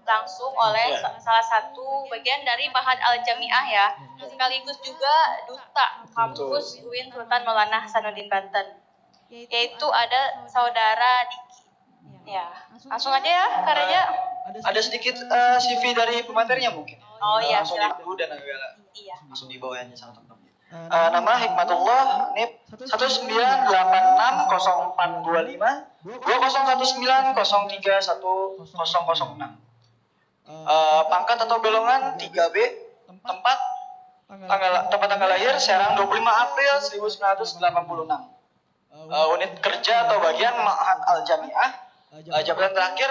langsung oleh salah satu bagian dari Ma'had Al-Jami'ah ya, sekaligus juga duta kampus UIN Sultan Maulana Hasanuddin Banten, yaitu ada saudara Diki. Ya, langsung aja ya karyanya. Ada sedikit CV dari pematerinya mungkin. Oh iya, langsung silakan. dulu dan agak Iya. langsung di bawahnya sama teman. Nama Hikmatullah NIP 1960425 2019031006. Pangkat atau golongan 3B. Tempat tanggal lahir Serang 25 April 1986. Unit kerja atau bagian Ma'had Al-Jami'ah. Jabatan terakhir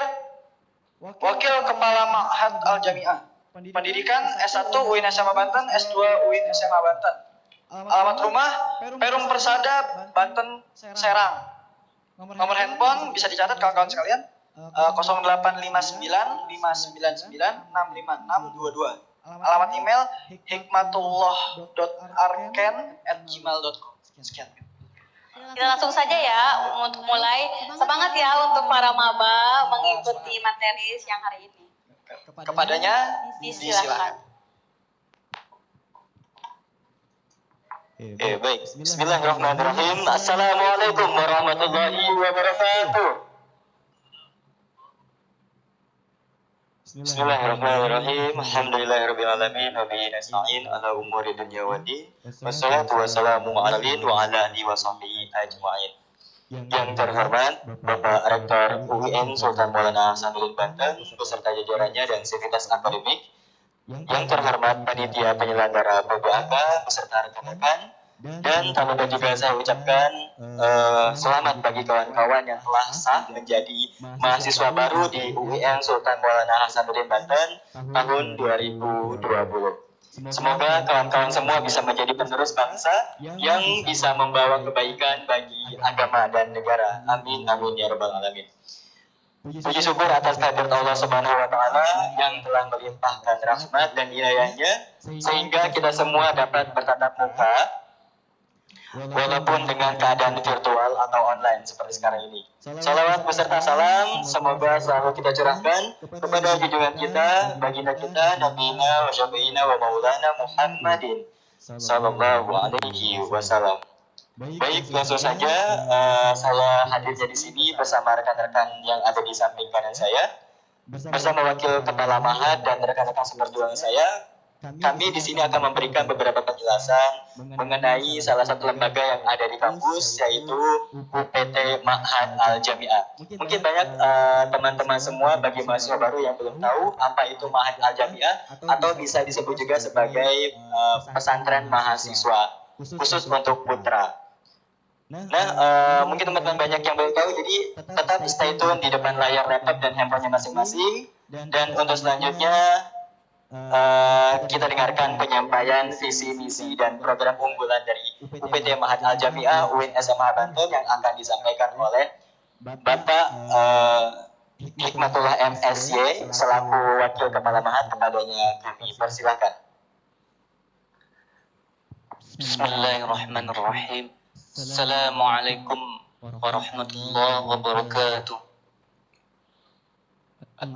Wakil Kepala Ma'had Al-Jami'ah. Pendidikan S1 UIN SMA Banten, S2 UIN SMA Banten. Alamat rumah Perum Persada, Banten, Serang. Nomor handphone bisa dicatat kawan-kawan sekalian, 0859 599 65622. Alamat email hikmatullah.arken@gmail.com. Sekian. Kita langsung saja ya untuk mulai. Semangat ya untuk para maba mengikuti materi siang hari ini. Kepadanya Disilakan. Baik. Bismillahirrahmanirrahim. Assalamualaikum warahmatullahi wabarakatuh. Bismillahirrahmanirrahim. Alhamdulillahirabbil alamin wa bihi nasta'in ala umuri dunya waddin. Wassalatu wassalamu ala wa ala alihi washabbihi ajmain. Yang terhormat Bapak Rektor UIN Sultan Maulana Hasanuddin Banten beserta jajarannya dan sivitas akademik. Yang terhormat panitia penyelenggara PBAK beserta rekan-rekan, dan tak lupa juga saya ucapkan selamat bagi kawan-kawan yang telah sah menjadi mahasiswa baru di UIN Sultan Maulana Hasanuddin Banten tahun 2020. Semoga kawan-kawan semua bisa menjadi penerus bangsa yang bisa membawa kebaikan bagi agama dan negara. Amin amin ya rabbal alamin. Puji syukur atas kehadirat Allah Subhanahu wa taala yang telah melimpahkan rahmat dan hidayahnya sehingga kita semua dapat bertatap muka walaupun dengan keadaan virtual atau online seperti sekarang ini. Salawat beserta salam semoga selalu kita curahkan kepada junjungan kita, baginda kita, Nabiina wa Syafiina wa Maulana Muhammadin sallallahu alaihi wasallam. Baik, langsung saja saya hadirnya di sini bersama rekan-rekan yang ada di samping kanan saya, bersama wakil kepala Ma'had dan rekan-rekan seperjuangan saya. Kami di sini akan memberikan beberapa penjelasan mengenai salah satu lembaga yang ada di kampus, yaitu UPT Ma'had Al-Jami'ah. Mungkin banyak teman-teman semua bagi mahasiswa baru yang belum tahu apa itu Ma'had Al-Jami'ah, atau bisa disebut juga sebagai pesantren mahasiswa khusus untuk putra. Mungkin teman-teman banyak yang belum tahu, jadi tetap stay tune di depan layar laptop dan handphonenya masing-masing. Dan untuk selanjutnya kita dengarkan penyampaian visi misi dan program unggulan dari UPT Ma'had Al-Jami'ah UIN SMA Banten yang akan disampaikan oleh Bapak Hikmatullah MSY selaku wakil kepala Ma'had. Kepadanya kami persilakan. Bismillahirrahmanirrahim. Assalamualaikum warahmatullahi wabarakatuh.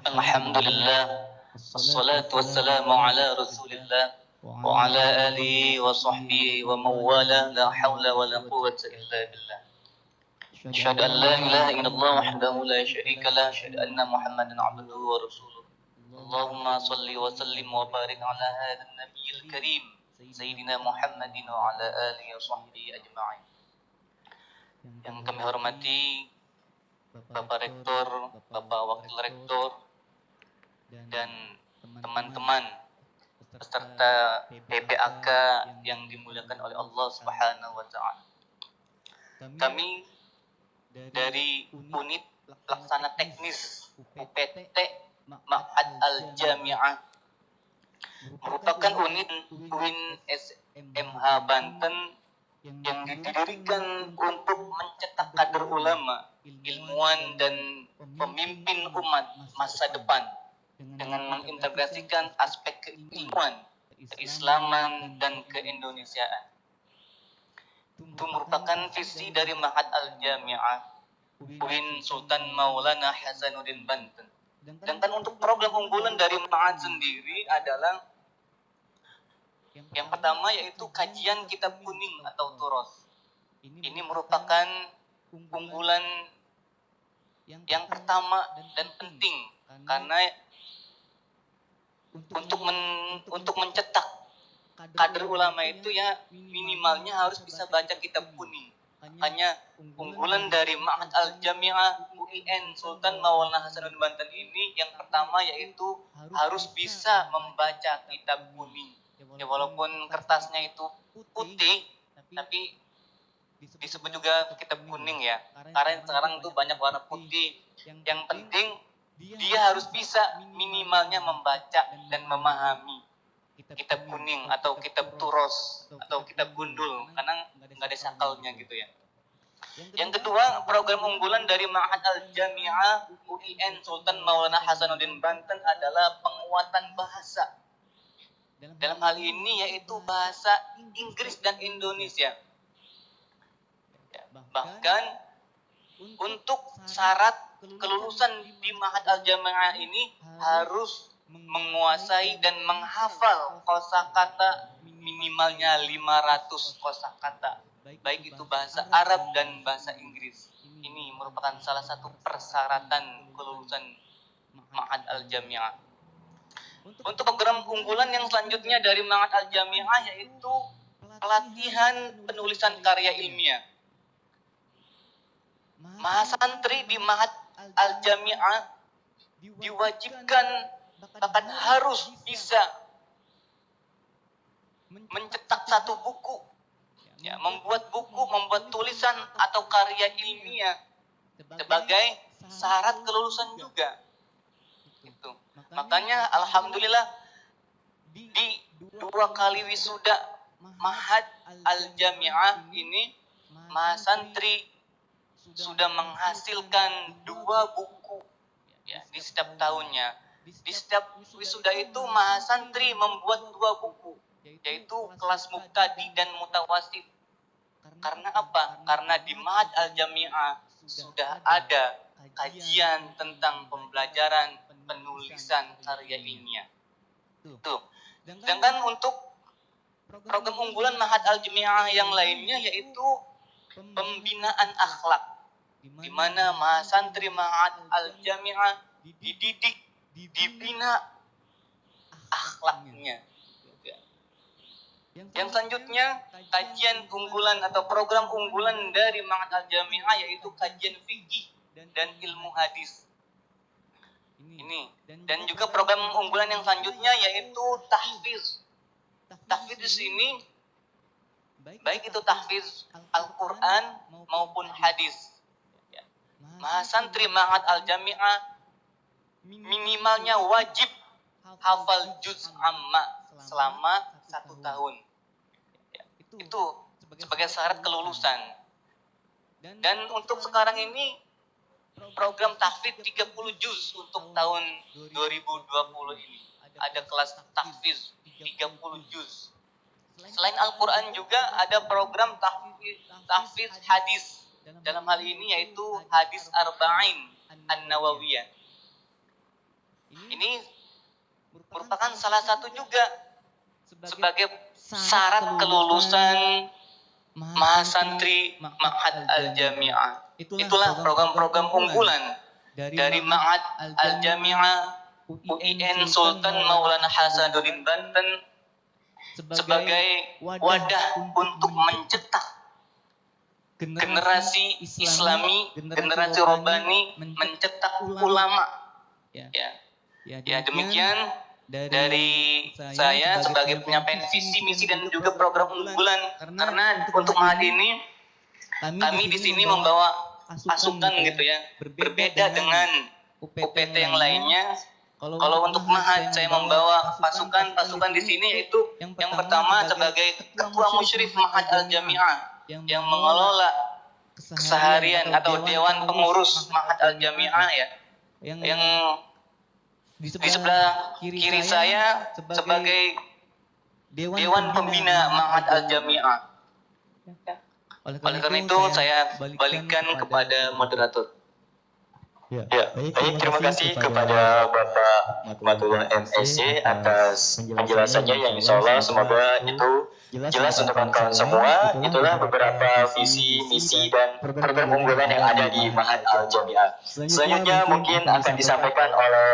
Alhamdulillah, wassalatu wassalamu ala rasulillah wa ala alihi wa sahbihi wa mawala, la hawla wa la quwwata illa billah. Asyhadu an la ilaha illallah wahdahu la syarika lah, asyhadu anna Muhammadan abduhu wa rasuluh. Allahumma salli wa sallim wa barik ala hadzal nabiyil karim Sayyidina Muhammadin wa ala alihi wa sahbihi ajma'in. Yang kami hormati Bapak Rektor, Bapak Wakil Rektor, dan teman-teman peserta PPAK yang dimuliakan oleh Allah Subhanahu wa taala. Kami dari unit pelaksana teknis UPT Ma'had Al-Jami'ah merupakan unit UIN SMH Banten yang didirikan untuk mencetak kader ulama, ilmuwan, dan pemimpin umat masa depan dengan mengintegrasikan aspek keilmuan, keislaman, dan keindonesiaan. Itu merupakan visi dari Ma'had Al-Jami'ah UIN Sultan Maulana Hasanuddin Banten. Sedangkan untuk program unggulan dari Ma'had sendiri adalah yang pertama yaitu kajian kitab kuning atau turos. Ini merupakan unggulan yang pertama dan penting karena untuk mencetak kader ulama itu ya minimalnya harus bisa baca kitab kuning. Hanya unggulan dari Ma'had Al-Jami'ah UIN Sultan Maulana Hasanuddin Banten ini yang pertama yaitu harus bisa membaca kitab kuning. Ya walaupun kertasnya itu putih, tapi disebut juga kitab kuning ya. Karena sekarang tuh banyak warna putih. Yang penting dia harus bisa minimalnya membaca dan memahami kitab kuning atau kitab turos atau kitab gundul karena nggak ada sakalnya gitu ya. Yang kedua, program unggulan dari Ma'had Al-Jami'ah UIN Sultan Maulana Hasanuddin Banten adalah penguatan bahasa. Dalam hal ini yaitu bahasa Inggris dan Indonesia. Bahkan untuk syarat kelulusan di Ma'had Al-Jami'ah ini harus menguasai dan menghafal kosakata minimalnya 500 kosakata, baik itu bahasa Arab dan bahasa Inggris. Ini merupakan salah satu persyaratan kelulusan Ma'had Al-Jami'ah. Untuk program unggulan yang selanjutnya dari Ma'had Al-Jami'ah yaitu pelatihan penulisan karya ilmiah. Mahasantri di Ma'had Al-Jami'ah diwajibkan bahkan harus bisa mencetak satu buku, ya, membuat buku, membuat tulisan atau karya ilmiah sebagai syarat kelulusan juga. Itu. Makanya alhamdulillah di 2 kali wisuda Ma'had Al-Jami'ah ini mahasantri sudah menghasilkan 2 buku ya di setiap tahunnya. Di setiap wisuda itu mahasantri membuat 2 buku, yaitu kelas mubtadi dan mutawasid. Karena apa? Karena di Ma'had Al-Jami'ah sudah ada kajian tentang pembelajaran penulisan karya ilmiah. Itu. Sedangkan untuk program unggulan Ma'had Al-Jami'ah yang lainnya yaitu pembinaan akhlak, di mana mahasantri Ma'had Al-Jami'ah dididik, dibina akhlaknya. Yang selanjutnya kajian unggulan atau program unggulan dari Ma'had Al-Jami'ah yaitu kajian fikih dan ilmu hadis. Ini dan juga program unggulan yang selanjutnya yaitu tahfiz. Tahfiz di sini baik itu tahfiz Al-Quran maupun hadis. Mahasantri Ma'had Al-Jami'ah minimalnya wajib hafal juz amma selama 1 tahun. Itu sebagai syarat kelulusan. Dan untuk sekarang ini program tahfiz 30 juz untuk tahun 2020 ini. Ada kelas tahfiz 30 juz. Selain Al-Quran juga ada program tahfiz hadis. Dalam hal ini yaitu hadis Arba'in An-Nawawiyah. Ini merupakan salah satu juga sebagai syarat kelulusan mahasantri Ma'had Al-Jami'ah. Itulah program-program unggulan dari Ma'had Al-Jami'ah UIN Sultan Maulana Hasanuddin Banten sebagai wadah untuk mencetak generasi Islami, generasi Rabbani, mencetak ulama. Ya demikian dari saya sebagai penyampaian visi misi dan juga program unggulan. Karena untuk Ma'had ini kami di sini membawa pasukan gitu ya, berbeda dengan UPT yang lainnya. Kalau untuk Ma'had saya membawa pasukan di sini yaitu yang pertama sebagai ketua musyrif Ma'had Al-Jami'ah yang mengelola keseharian atau dewan pengurus Ma'had Al-Jami'ah ya, yang di sebelah kiri saya sebagai dewan pembina Ma'had Al-Jami'ah. Oleh karena itu saya balikan kepada moderator. Ya, Baik, terima kasih kepada Bapak Hikmatullah MSC atas penjelasannya yang insya Allah semoga itu jelas untuk kawan-kawan semua. Itulah beberapa visi, misi, dan program unggulan yang ada di Ma'had Al-Jami'ah. Selanjutnya mungkin akan disampaikan oleh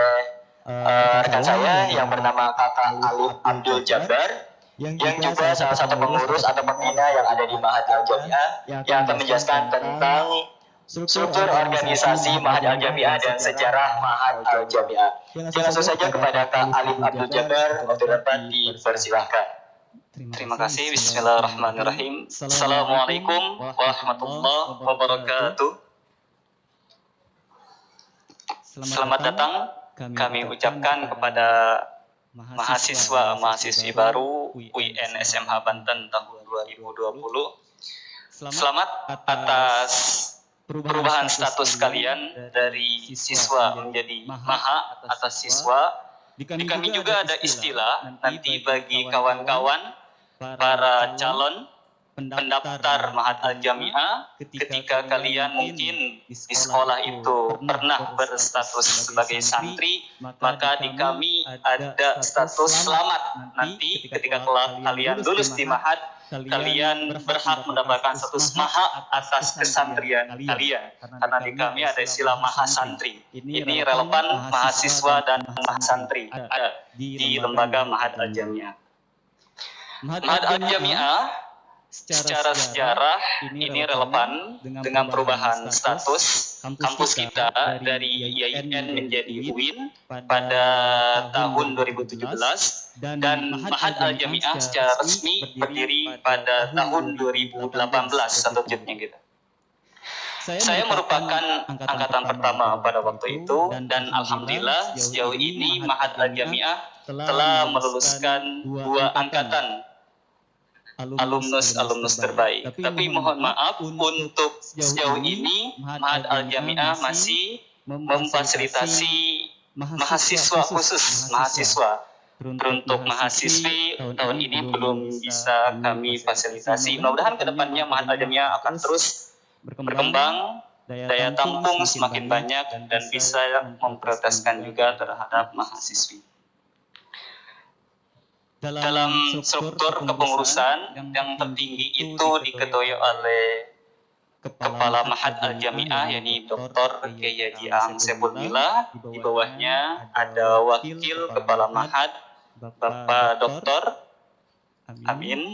rekan saya yang bernama Kakak Alif Abdul Jabbar, yang juga salah satu pengurus atau pembina yang ada di Ma'had Al-Jami'ah, yang akan menjelaskan tentang struktur organisasi Ma'had Al-Jami'ah dan sejarah Ma'had Al-Jami'ah. Langsung saja kepada Kak Alif Abdul Jabbar untuk dapat dipersilahkan. Terima kasih. Bismillahirrahmanirrahim. Assalamualaikum warahmatullahi wabarakatuh. Selamat datang kami ucapkan kepada mahasiswa-mahasiswi baru UIN SMH Banten tahun 2020. Selamat atas perubahan status kalian dari siswa menjadi maha atas siswa. Di kami juga ada istilah nanti bagi kawan-kawan para calon pendaftar Ma'had Al-Jami'ah, ketika kalian mungkin di sekolah itu pernah berstatus sebagai santri, maka di kami ada status selamat. Nanti ketika kalian lulus di Ma'had, kalian berhak mendapatkan status maha atas kesantrian kalian. Karena di kami ada istilah maha santri. Ini relevan mahasiswa dan mahasantri ada di lembaga Ma'had Al-Jami'ah. Ma'had Al-Jami'ah secara sejarah ini relevan dengan perubahan status kampus kita dari IAIN menjadi UIN pada tahun 2017, dan Ma'had Al-Jami'ah secara resmi berdiri pada tahun 2018 selanjutnya gitu. Saya merupakan angkatan pertama pada waktu itu, dan alhamdulillah sejauh ini Ma'had Al-Jami'ah telah meluluskan 2 angkatan alumnus terbaik. Tapi mohon maaf, untuk sejauh ini Ma'had Al-Jami'ah masih memfasilitasi mahasiswa khusus, mahasiswa. Untuk mahasiswi tahun ini belum bisa kami fasilitasi. Mudah-mudahan kedepannya Ma'had Al-Jami'ah akan terus berkembang, daya tampung semakin banyak, dan bisa memprioritaskan juga terhadap mahasiswi. Dalam struktur kepengurusan yang tertinggi itu diketuai oleh Kepala Ma'had Al-Jami'ah, yakni Dr. Kiai Haji Ang Sepulmila. Di bawahnya ada Wakil Kepala Ma'had, Bapak Dr.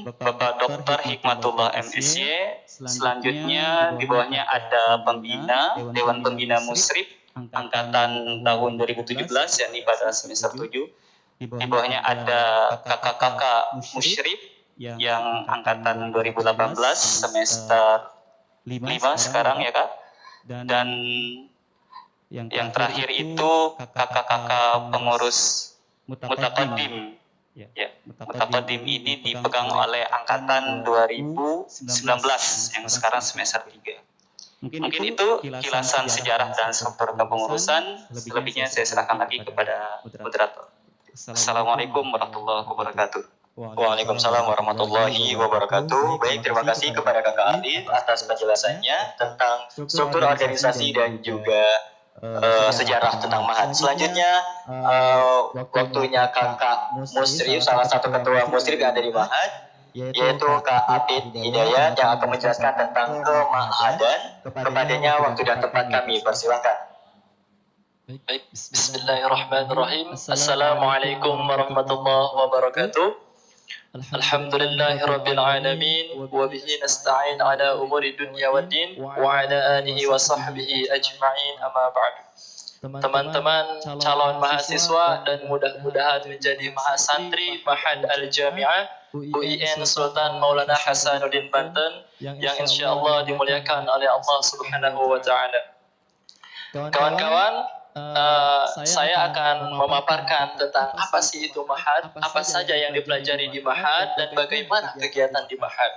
Bapak Dr. Hikmatullah MSC. Selanjutnya di bawahnya ada pembina, Dewan Pembina Musrif angkatan tahun 2017, yakni pada semester 7. Di bawahnya ada kakak-kakak musyrif yang angkatan 2018 semester 5 sekarang ya Kak. Dan yang terakhir itu kakak-kakak pengurus mutaqaddim. Ya, mutaqaddim ini dipegang oleh angkatan 2019 yang sekarang semester 3. Mungkin itu kilasan sejarah dan struktur kepengurusan. Selebihnya saya serahkan lagi kepada moderator. Assalamualaikum warahmatullahi wabarakatuh. Waalaikumsalam warahmatullahi wabarakatuh. Baik, terima kasih kepada Kakak Alif atas penjelasannya tentang struktur organisasi dan juga sejarah tentang Ma'had. Selanjutnya waktunya Kakak Musrif, salah satu ketua Musrif yang ada di Ma'had, yaitu Kak Abid Hidayat, yang akan menjelaskan tentang kema'hadan. Kepadanya waktu dan tempat kami persilakan. Baik, bismillahirrahmanirrahim. Assalamualaikum warahmatullahi wabarakatuh. Alhamdulillahirabbil alamin wa bihi nasta'in ala umuri dunya waddin wa ala alihi wa sahbihi ajma'in, amma ba'du. Teman-teman calon mahasiswa dan mudah-mudahan menjadi mahasantri Ma'had Al-Jami'ah UIN Sultan Maulana Hasanuddin Banten yang insyaallah dimuliakan oleh Allah Subhanahu wa taala. Kawan-kawan, saya akan memaparkan tentang apa sih itu Ma'had, apa saja yang dipelajari di Ma'had, dan bagaimana kegiatan di Ma'had.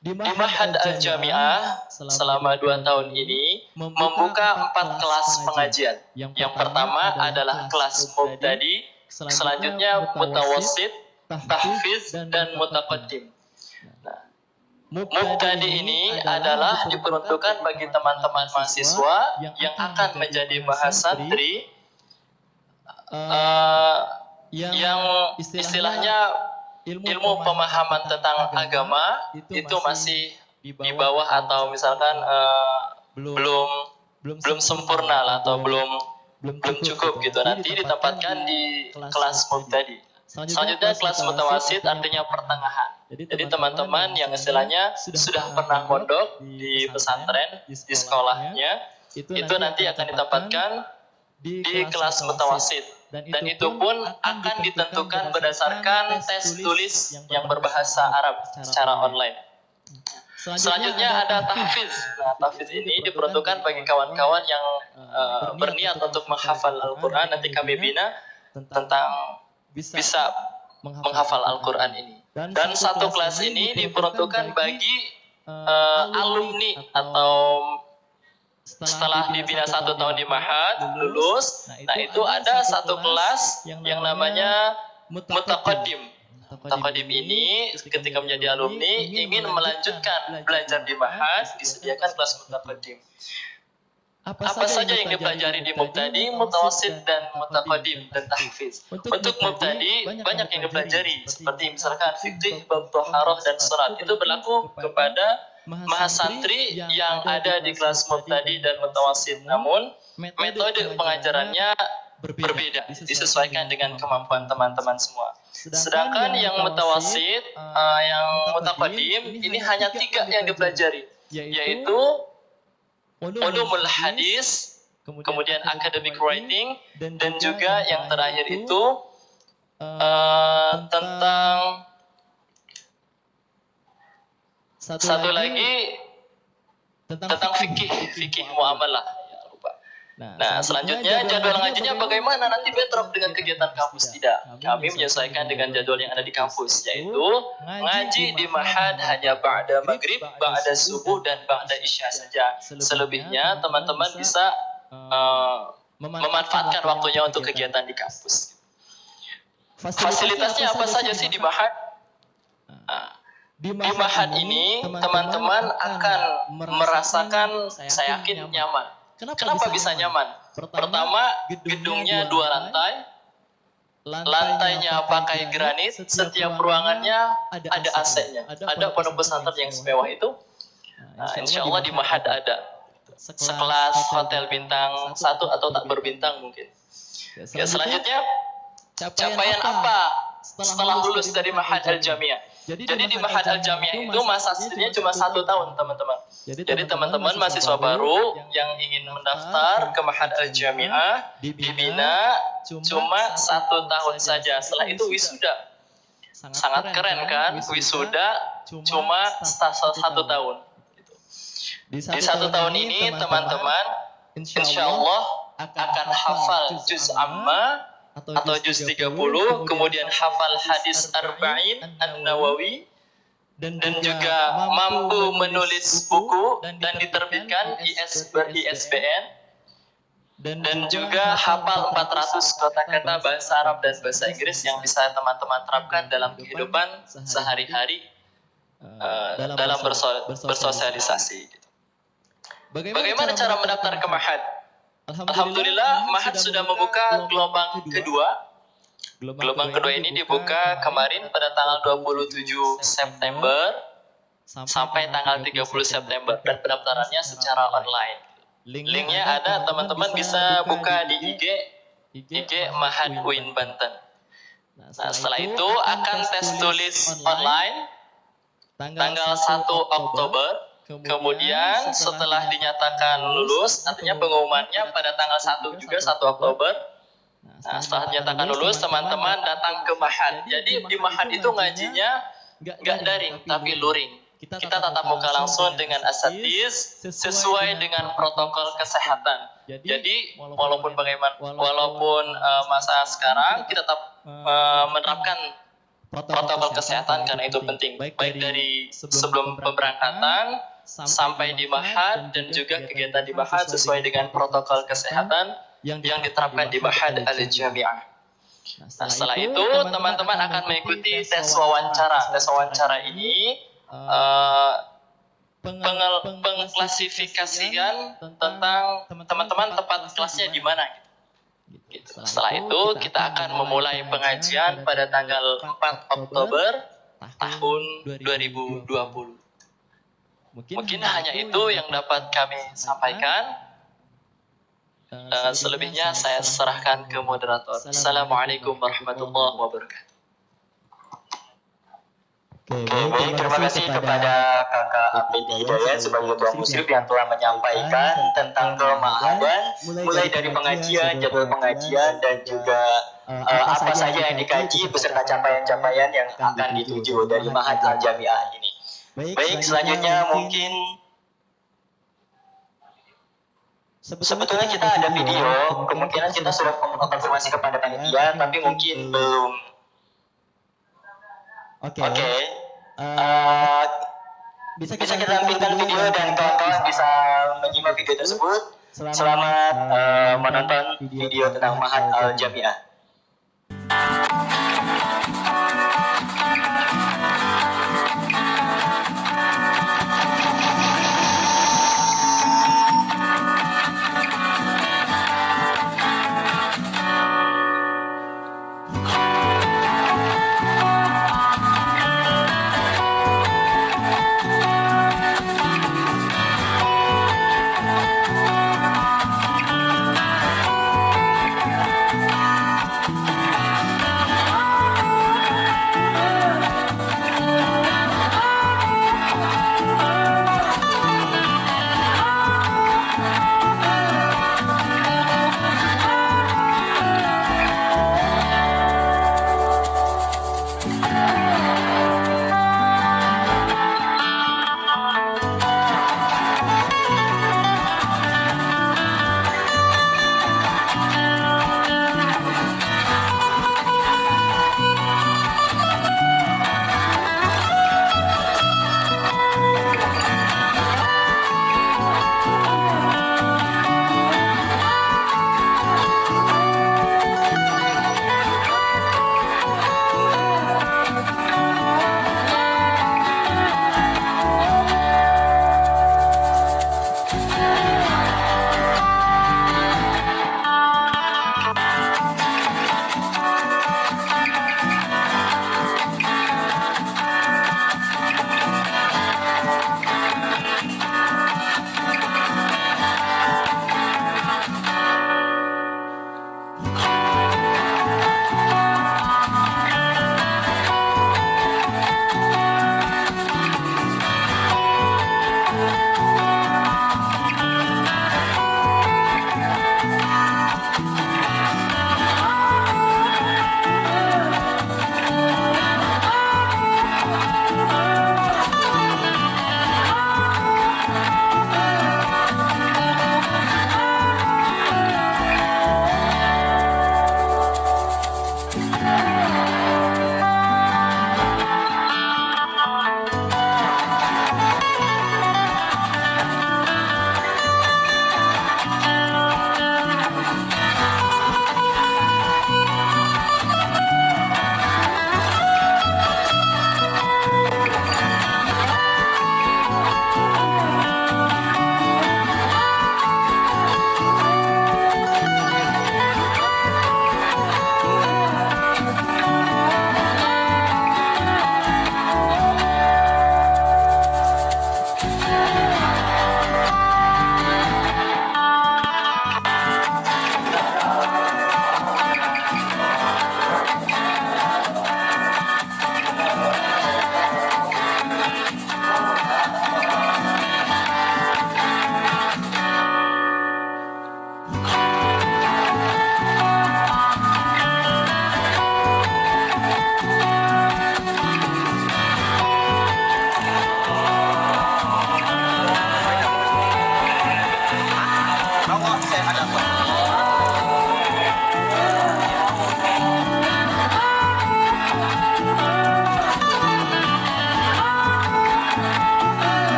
Di Ma'had Al-Jami'ah selama 2 tahun ini membuka 4 kelas pengajian. Yang pertama adalah kelas mubtadi, selanjutnya mutawassit, tahfiz, dan mutaqaddim. Nah, Mubtadi ini adalah diperuntukkan bagi teman-teman mahasiswa yang akan menjadi mahasantri yang istilahnya ilmu pemahaman tentang agama itu masih di bawah atau misalkan belum sempurna lah, atau belum cukup gitu. Nanti ditempatkan di kelas mubtadi. Selanjutnya kelas mutawasid artinya pertengahan. Jadi teman-teman yang istilahnya sudah pernah mondok di pesantren, di sekolahnya, itu nanti akan ditempatkan di kelas mutawasid. Dan itu pun akan ditentukan berdasarkan tes tulis yang berbahasa Arab secara online. Selanjutnya ada tahfiz. Nah, tahfiz ini diperuntukkan bagi kawan-kawan yang berniat untuk menghafal Al-Quran. Nanti kami bina tentang bisa menghafal Al-Quran ini. Dan satu kelas ini diperuntukkan bagi alumni atau setelah dibina 1 tahun di Ma'had, lulus. Nah, itu ada satu kelas yang namanya Mutaqaddim. Mutaqaddim ini ketika menjadi alumni ingin melanjutkan belajar di Ma'had, disediakan kelas Mutaqaddim. Apa saja yang dipelajari di mubtadi, mutawasid, dan mutaqaddim dan tahfiz. Untuk mubtadi banyak yang dipelajari, seperti misalkan fikih, bab thaharah dan salat. Itu berlaku kepada mahasantri yang ada di kelas mubtadi dan mutawasid. Namun metode pengajarannya berbeda, disesuaikan dengan kemampuan teman-teman semua. Sedangkan yang mutawasid, yang mutaqaddim, ini hanya 3 yang dipelajari, yaitu ulumul hadis, kemudian academic writing, dan juga yang terakhir itu tentang satu lagi tentang fikih muamalah. Nah, selanjutnya jadwal ngajinya bagaimana? Nanti bentrok dengan kegiatan kampus. Tidak. Kami menyesuaikan dengan jadwal yang ada di kampus, yaitu ngaji di Ma'had hanya ba'da maghrib, ba'da subuh, dan ba'da isya saja. Selebihnya teman-teman bisa memanfaatkan waktunya untuk kegiatan di kampus. Fasilitasnya apa saja sih di Ma'had? Di Ma'had ini teman-teman akan merasakan, saya yakin, nyaman. Kenapa bisa nyaman? Pertama, gedungnya 2 lantai. Lantainya pakai granit, setiap ruangannya ada AC-nya. Ada pondok pesantren yang semewah itu. Nah, insya Allah di Ma'had ada. Sekelas hotel bintang 1 atau tak berbintang mungkin. Ya, selanjutnya, capaian apa setelah lulus dari Ma'had Al-Jami'ah? Jadi di Ma'had Al-Jami'ah itu masa aslinya cuma 1 tahun, teman-teman. Jadi teman-teman mahasiswa baru yang ingin mendaftar ke Ma'had Al-Jami'ah dibina cuma 1 tahun saja. Setelah itu wisuda. Sangat keren kan? Wisuda cuma 1 tahun. Di 1 tahun ini teman-teman insya Allah akan hafal juz amma atau juz 30, kemudian hafal hadis arba'in an-Nawawi, dan juga mampu menulis buku dan diterbitkan ISBN, dan juga hafal 400 kata-kata bahasa Arab dan bahasa Inggris yang bisa teman-teman terapkan dalam kehidupan sehari-hari dalam bersosialisasi. Bagaimana cara mendaftar ke Ma'had? Alhamdulillah, Ma'had sudah membuka gelombang kedua. Gelombang kedua ini dibuka kemarin pada tanggal 27 September sampai tanggal 30 September, dan pendaftarannya secara online. Linknya ada, teman-teman bisa buka di IG Ma'had UIN Banten. Nah, setelah itu akan tes tulis online tanggal 1 Oktober. Kemudian setelah dinyatakan lulus, artinya pengumumannya pada tanggal 1 juga, 1 Oktober. Nah, setelah dinyatakan lulus, teman-teman datang ke Ma'had. Jadi di Ma'had itu ngajinya nggak daring, tapi luring. Kita tatap muka langsung dengan asatiz sesuai dengan protokol kesehatan. Jadi walaupun masa sekarang kita tetap menerapkan protokol kesehatan karena itu penting. Baik dari sebelum pemberangkatan sampai di Ma'had, dan juga kegiatan di Ma'had sesuai dengan protokol kesehatan yang diterapkan di Ma'had Al-Jami'ah. Nah, setelah itu teman-teman akan mengikuti tes wawancara. Tes wawancara ini pengklasifikasian tentang teman-teman tempat kelasnya di mana gitu. Setelah itu kita akan memulai pengajian pada tanggal 4 Oktober tahun 2020. Mungkin hanya itu yang dapat kami sampaikan. Selebihnya saya serahkan ke moderator. Assalamualaikum warahmatullahi wabarakatuh. Baik, terima kasih kepada Kakak Abid Hidayat sebagai Ketua Muslim yang telah menyampaikan tentang Ramadan, mulai dari pengajian, jadwal pengajian, dan juga apa saja yang dikaji beserta capaian-capaian yang akan dituju dari Ma'had Al-Jami'ah ini. Baik, selanjutnya mungkin sebetulnya kita ada video, kemungkinan kita sudah konfirmasi kepada panitia, tapi mungkin belum. Oke. Bisa kita tampilkan video dan kawan-kawan bisa menyimak video tersebut. Selamat menonton video tentang Ma'had Al-Jami'ah.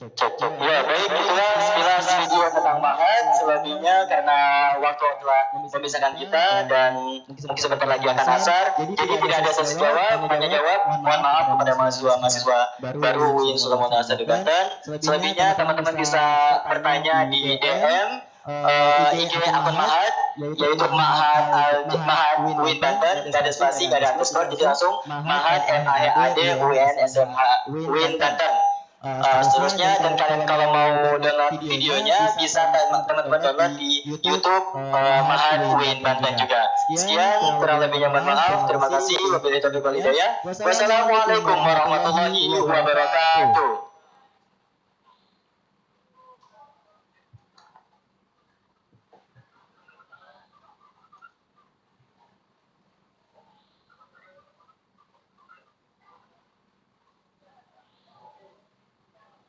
Ya baik, itulah sekilas video tentang Mahat. Selebihnya karena waktu telah memisahkan kita dan mungkin sebentar lagi akan asar, jadi tidak ada sesi jawab, hanya jawab. Mohon maaf kepada mahasiswa baru UIN Sulaiman Hasanuddin Banten. Selebihnya teman-teman bisa bertanya di DM IG akun Mahat, yaitu Mahat UIN Banten, nggak ada spasi, nggak ada underscore, jadi langsung Mahat MAHAD UIN SMH UIN Banten. Seterusnya, dan kalian kalau mau download videonya bisa teman-teman download di YouTube Mahat UIN Banten juga. Sekian, kurang lebihnya mohon maaf. Terima kasih. Wabillahi taufiq wal hidayah. Wassalamualaikum warahmatullahi wabarakatuh.